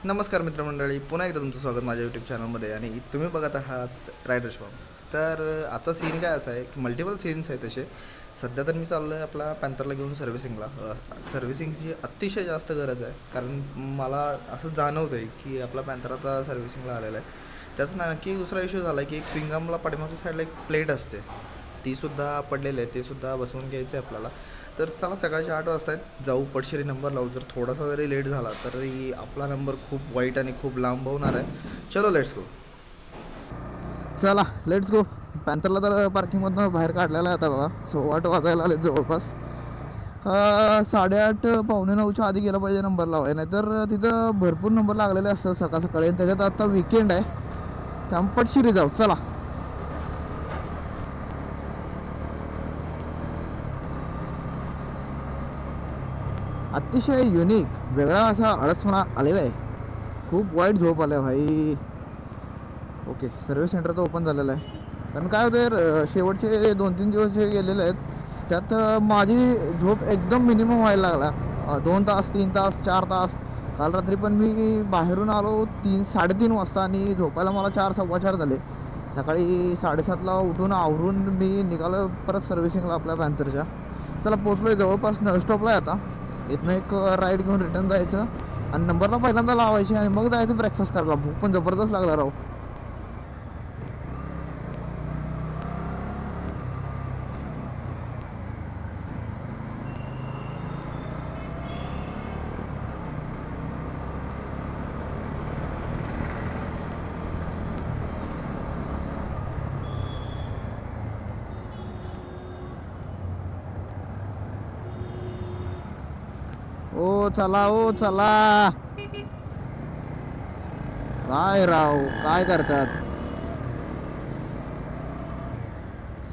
नमस्कार मित्रमंडळी, पुन्हा एकदा तुमचं स्वागत माझ्या यूट्यूब चॅनलमध्ये. आणि तुम्ही बघत आहात रायडर्स फॉर्म. तर आजचा सीन काय असा आहे की मल्टिपल सीन्स आहेत तसे. सध्या तर मी चाललो आहे आपला पॅन्थरला घेऊन सर्व्हिसिंगला. सर्व्हिसिंगची अतिशय जास्त गरज आहे, कारण मला असं जाणवतं आहे की आपला पॅन्थर आता सर्व्हिसिंगला आलेला आहे. त्यात आणखी दुसरा इश्यू झाला आहे की एक स्विंगमला पाठीमागच्या साईडला एक प्लेट असते, तीसुद्धा पडलेलं आहे, ते सुद्धा बसवून घ्यायचं आहे आपल्याला. तर चला, सकाळचे 8 वाजता आहेत, जाऊ पटशिरी नंबर लावू. जर थोडासा जरी लेट झाला तरी आपला नंबर खूप वाईट आणि खूप लांब होणार आहे. चलो लेट्स गो. चला लेट्स गो. पॅन्थरला तर पार्किंगमधनं बाहेर काढलेला आहे आता बघा. 8:15 वाजायला आले जवळपास. 8:30 8:45च्या आधी गेला पाहिजे नंबर लावाय, नाहीतर तिथं भरपूर नंबर लागलेले असतात सकाळ सकाळी. आणि त्याच्यात आता विकेंड आहे, त्यामुळे पटशिरी जाऊ. चला. अतिशय युनिक वेगळा असा आळसपणा आलेला आहे. खूप वाईट झोप आल्या भाई. ओके, सर्व्हिस सेंटर तर ओपन झालेलं आहे. कारण काय होतं यार, शेवटचे 2-3 दिवस जे गेलेले आहेत त्यात माझी झोप एकदम मिनिमम व्हायला लागला. 2 तास, 3 तास, 4 तास. काल रात्री पण मी बाहेरून आलो 3-3:30 वाजता आणि झोपायला मला 4 4:15 झाले. सकाळी 7:30ला उठून आवरून मी निघालो परत सर्व्हिसिंगला आपल्या पॅन्थरच्या. चला, पोचलो आहे जवळपास नळस्टॉपला आहे आता. इथनं एक राईड घेऊन रिटर्न जायचं आणि नंबरला पहिल्यांदा लावायचे आणि मग जायचं ब्रेकफास्ट करायला. भूक पण जबरदस्त लागला राव. ओ चला, ओ चला. काय राव, काय करतात?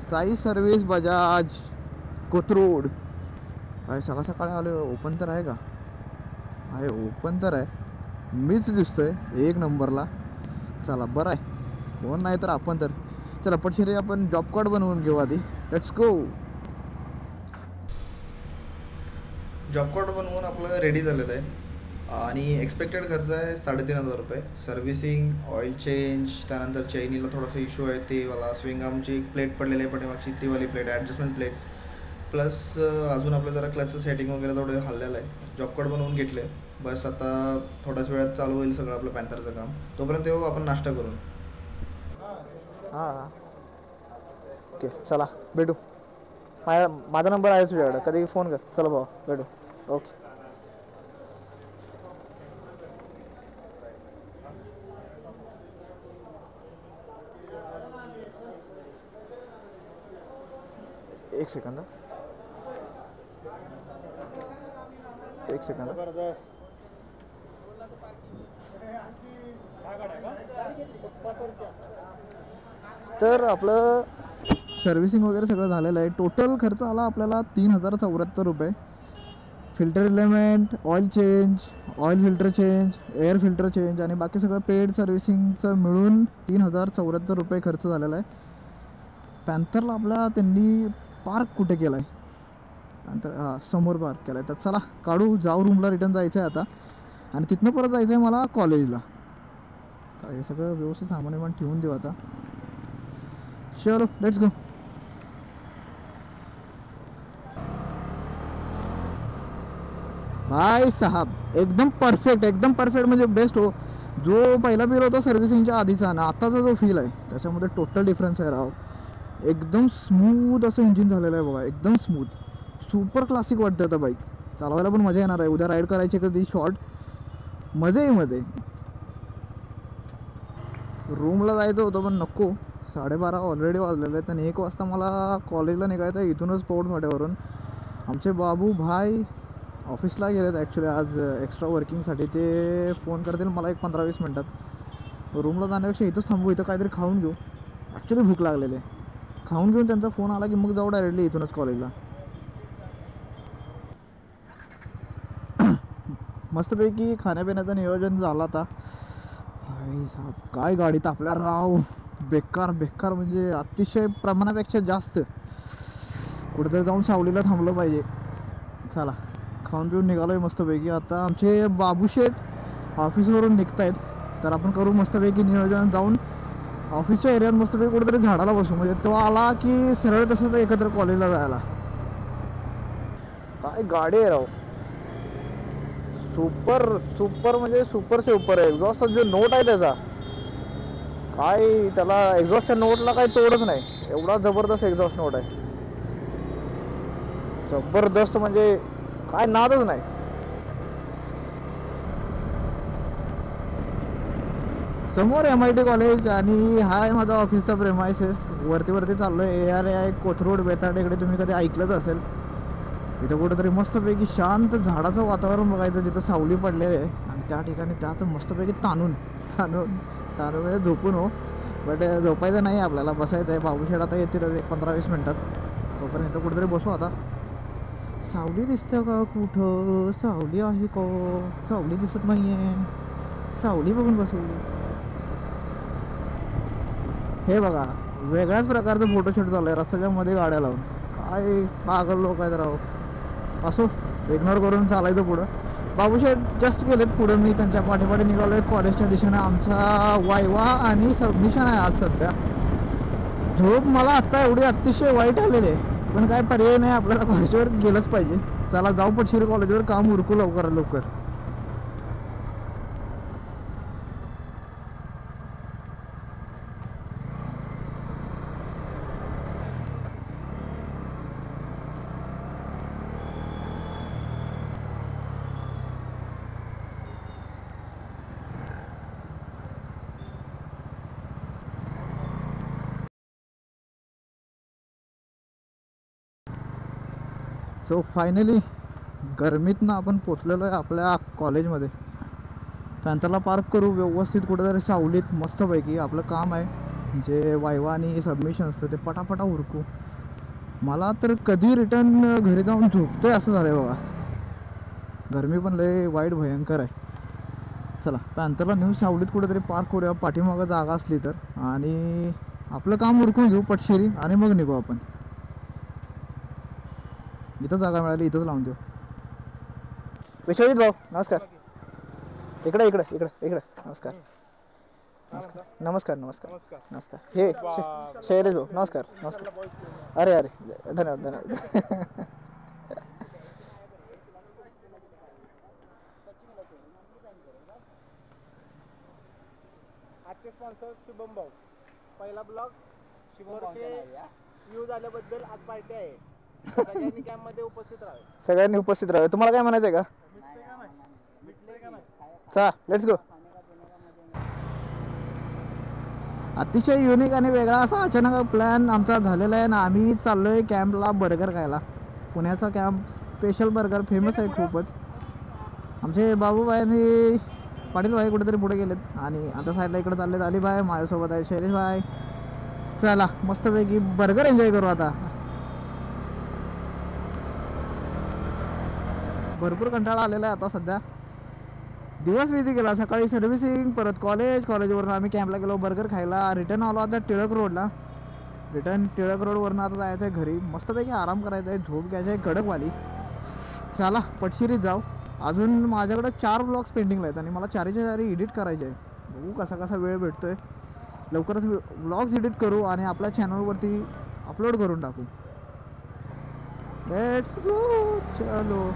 साई सर्व्हिस बजाज कोथरूड. काय सकाळ सकाळी आले. ओपन तर आहे का? आहे, ओपन तर आहे. मीच दिसतोय 1 नंबरला. चला, बरं आहे. कोण नाही तर आपण तर. चला पटशिरी आपण जॉब कार्ड बनवून घेऊ आधी. Let's go. जॉब कार्ड बनवून आपलं रेडी झालेलं आहे. आणि एक्सपेक्टेड खर्च आहे 3,500 रुपये. सर्व्हिसिंग, ऑइल चेंज, त्यानंतर चैनीला थोडासा इश्यू आहे ते वाला, स्विंग आमची एक प्लेट पडलेली आहे पाठीमागची, ती वाली प्लेट, ॲडजस्टमेंट प्लेट. प्लस अजून आपलं जरा क्लचचं सेटिंग वगैरे थोडं हल्लेलं आहे. जॉब कार्ड बनवून घेतले. बस आता थोड्याच वेळात चालू होईल सगळं आपलं पॅन्थरचं काम. तोपर्यंत येऊ आपण नाश्ता करून. हां, ओके, चला भेटू. माझा नंबर आहे तुझ्याकडं, कधी फोन कर. चला भाऊ, भेटू. ओके. एक सेकंद. तर आपलं सर्व्हिसिंग वगैरे सगळं झालेलं आहे. टोटल खर्च आला आपल्याला 3,074 रुपये. Filter element, oil change, oil filter change, air filter change आणि बाकी सगळं पेड सर्व्हिसिंगचं मिळून 3,074 रुपये खर्च झालेला आहे. पॅन्थरला आपला त्यांनी पार्क कुठे केला आहे? पॅन्थर समोर पार्क केला आहे. तर चला काढू, जाऊ रूमला रिटर्न जायचं आहे आता. आणि तिथनं परत जायचं आहे मला कॉलेजला. तर हे सगळं व्यवस्थित सामान पण ठेवून देऊ आता. चलो लेट्स गो. भाई साहब, एकदम परफेक्ट म्हणजे बेस्ट हो. जो पहिला फील होता सर्व्हिसिंगच्या आधीचा ना आत्ताचा जो फील आहे त्याच्यामध्ये टोटल डिफरन्स आहे राव. एकदम स्मूथ असं इंजिन झालेलं आहे बघा, एकदम स्मूथ. सुपर क्लासिक वाटतं आता बाईक. चालवायला पण मजा येणार आहे. उद्या राईड करायची कधी शॉर्ट, मध्ये रूमला जायचं होतं पण नको. 12:30 ऑलरेडी वाजलेले आहेत आणि 1 वाजता मला कॉलेजला निघायचं आहे इथूनच पौड फाट्यावरून. आमचे बाबू भाई ऑफिसला गेलेत ॲक्च्युली आज एक्स्ट्रा वर्किंगसाठी. ते फोन करतील मला एक 15-20 मिनटात. रूमला जाण्यापेक्षा इथंच थांबू, इथं काहीतरी खाऊन घेऊ. ॲक्च्युली भूक लागलेली आहे. खाऊन घेऊन त्यांचा फोन आला की मग जाऊ डायरेक्टली इथूनच कॉलेजला. मस्तपैकी खाण्यापिण्याचं नियोजन झालं आता. भाई साहब, काय गाडी तापल्या राव. बेकार म्हणजे अतिशय प्रमाणापेक्षा जास्त. कुठेतरी जाऊन सावलीला थांबलं पाहिजे. चला खाऊन पिऊन निघालो आहे मस्तपैकी. आता आमचे बाबूशेठ ऑफिसवरून निघतायत, तर आपण करू मस्तपैकी नियोजन, जाऊन ऑफिसच्या एरियात मस्तपैकी कुठेतरी झाडाला बसू, म्हणजे तो आला की सरळ तसं तर एकत्र कॉलेजला जायला. काय गाडी आहे राव, सुपर सुपर म्हणजे सुपर सुपर आहे. एक्झॉस्टचा जो नोट आहे त्याचा, काय त्याला एक्झॉस्टच्या नोटला काही तोडच नाही, एवढा जबरदस्त एक्झॉस्ट नोट आहे. जबरदस्त म्हणजे काय नादच नाही. समोर MIT कॉलेज आणि हा आहे माझा ऑफिसचा प्रेमायसेस. वरती चाललो आहे. ARI कोथरूड बेताडेकडे तुम्ही कधी ऐकलंच असेल. इथं कुठंतरी मस्तपैकी शांत झाडाचं वातावरण बघायचं, जिथं सावली पडलेली आहे, आणि त्या ठिकाणी त्याचं मस्तपैकी ताणून म्हणजे झोपून हो, बट झोपायचं नाही, आपल्याला बसायचं आहे. बाबूशेठ आता येतील 15-20 मिनटात, तोपर्यंत कुठंतरी बसू. आता सावली दिसतं का कुठं? सावली आहे का? सावली दिसत नाही आहे, सावली बघून बसू. हे बघा, वेगळ्याच प्रकारचं फोटोशूट चालू आहे रस्त्याच्या मध्ये गाड्या लावून. काय पागल लोक आहेत राव. असो, इग्नोर करून चालायचं पुढं. बाबूशेठ जस्ट गेलेत पुढं, मी त्यांच्या पाठीपाठी निघालो आहे कॉलेजच्या दिशेने. आमचा वायवा आणि सबमिशन आहे आज सध्या. झोप मला आत्ता एवढी अतिशय वाईट आलेली आहे, पण काय पर्याय नाही, आपल्याला कॉलेजवर गेलंच पाहिजे. चला जाऊ पटशीर कॉलेजवर, काम उरकू लवकर. सो फायनली गरमीतनं आपण पोचलेलो आहे आपल्या कॉलेजमध्ये. पॅन्थरला पार्क करू व्यवस्थित कुठेतरी सावलीत मस्तपैकी. आपलं काम आहे जे वायवा आणि सबमिशन असतं ते पटापटा उरकू. मला तर कधी रिटर्न घरी जाऊन झोपतोय असं झालं आहे बघा. गरमी पण लय वाईट भयंकर आहे. चला पॅन्थरला नेऊन सावलीत कुठेतरी पार्क करूया, पाठीमागं जागा असली तर, आणि आपलं काम उरकून घेऊ पटशिरी, आणि मग निघू आपण. इथं जागा मिळाली, इथंच लावून देऊ. विश्वजित भाऊ नमस्कार. इकडे नमस्कार. हे शैलेश भाऊ नमस्कार. अरे धन्यवाद. आजचे स्पॉन्सर शुभम भाऊ. पहिला ब्लॉग शुभमचे व्ह्यूज आल्याबद्दल आज पार्टी आहे. सगळ्यांनी कॅम्पमध्ये उपस्थित राहावे. तुम्हाला काय म्हणायचं आहे का? चला लेट्स गो. अतिशय युनिक आणि वेगळा असा अचानक प्लॅन आमचा झालेला आहे ना. आम्ही चाललो आहे कॅम्पला बर्गर खायला. पुण्याचा कॅम्प स्पेशल बर्गर फेमस आहे खूपच. आमचे बाबूबाई आणि पाटीलबाई कुठेतरी पुढे गेलेत, आणि आमच्या साईडला इकडे चाललेत अलीबाई, माझ्यासोबत आहे शैलेशबाई. चला मस्तपैकी बर्गर एन्जॉय करू. आता भरपूर कंटाळा आलेला आहे आता सध्या. दिवस बिझी गेला. सकाळी सर्व्हिसिंग, परत कॉलेजवरून आम्ही कॅम्पला गेलो बर्गर खायला. रिटर्न आलो आता टिळक रोडवरनं आता जायचं आहे घरी. मस्तपैकी आराम करायचा आहे, झोप घ्यायची आहे कडकवाली. चला पटशिरीत जाऊ. अजून माझ्याकडे 4 ब्लॉग्स पेंडिंगला आहेत, आणि मला 4च्या 4 एडिट करायचे आहे. बघू कसा वेळ भेटतो आहे. लवकरच ब्लॉग्स एडिट करू आणि आपल्या चॅनलवरती अपलोड करून टाकू. Let's go. चलो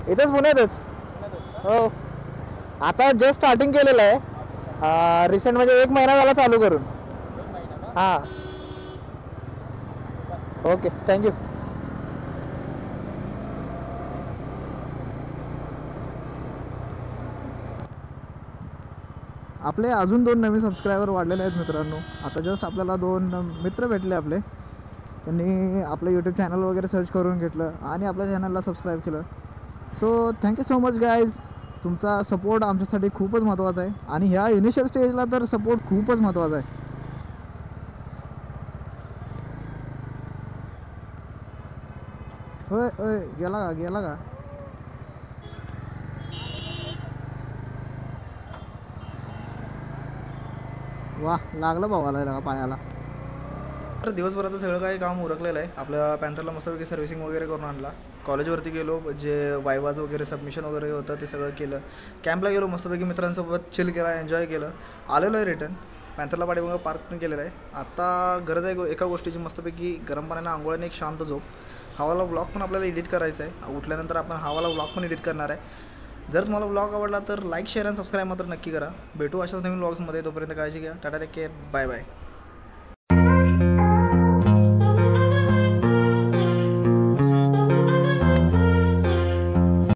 इथंच पुण्यातच. हो, आता जस्ट स्टार्टिंग केलेलं आहे. रिसेंट म्हणजे 1 महिना झाला चालू करून. हां ओके थँक्यू. आपले अजून 2 नवीन सबस्क्रायबर वाढलेले आहेत मित्रांनो. आता जस्ट आपल्याला 2 मित्र भेटले आपले. त्यांनी आपलं यूट्यूब चॅनल वगैरे सर्च करून घेतलं आणि आपल्या चॅनलला सबस्क्राईब केलं. So thank you so much guys. तुमचा सपोर्ट आमच्यासाठी खूपच महत्त्वाचा आहे, आणि ह्या इनिशियल स्टेजला तर सपोर्ट खूपच महत्त्वाचा आहे. होय गेला का? वाह लागलं भावाला पायाला. तर दिवसभराचं सगळं काही काम उरकलेलं आहे. आपल्या पॅन्थरला मस्तपैकी सर्व्हिसिंग वगैरे करून आणला. कॉलेजवरती गेलो, जे वायवाज वगैरे सबमिशन वगैरे होतं ते सगळं केलं. कॅम्पला गेलो, मस्तपैकी मित्रांसोबत चिल केला, एन्जॉय केलं. आलेलो आहे रिटर्न. पॅन्थरला पाठीमागं पार्क पण केलेलं आहे. आता गरज आहे एका गोष्टीची, मस्तपैकी गरम पाण्याने आंघोळीने एक शांत झोप. हवाला व्लॉग पण आपल्याला एडिट करायचा आहे. उठल्यानंतर आपण हवाला व्लॉग पण एडिट करणार आहे. जर तुम्हाला व्लॉग आवडला तर लाईक, शेअर आणि सबस्क्राईब मात्र नक्की करा. भेटू अशाच नवीन व्लॉग्समध्ये. तोपर्यंत काळजी घ्या. Tata, take care, bye bye.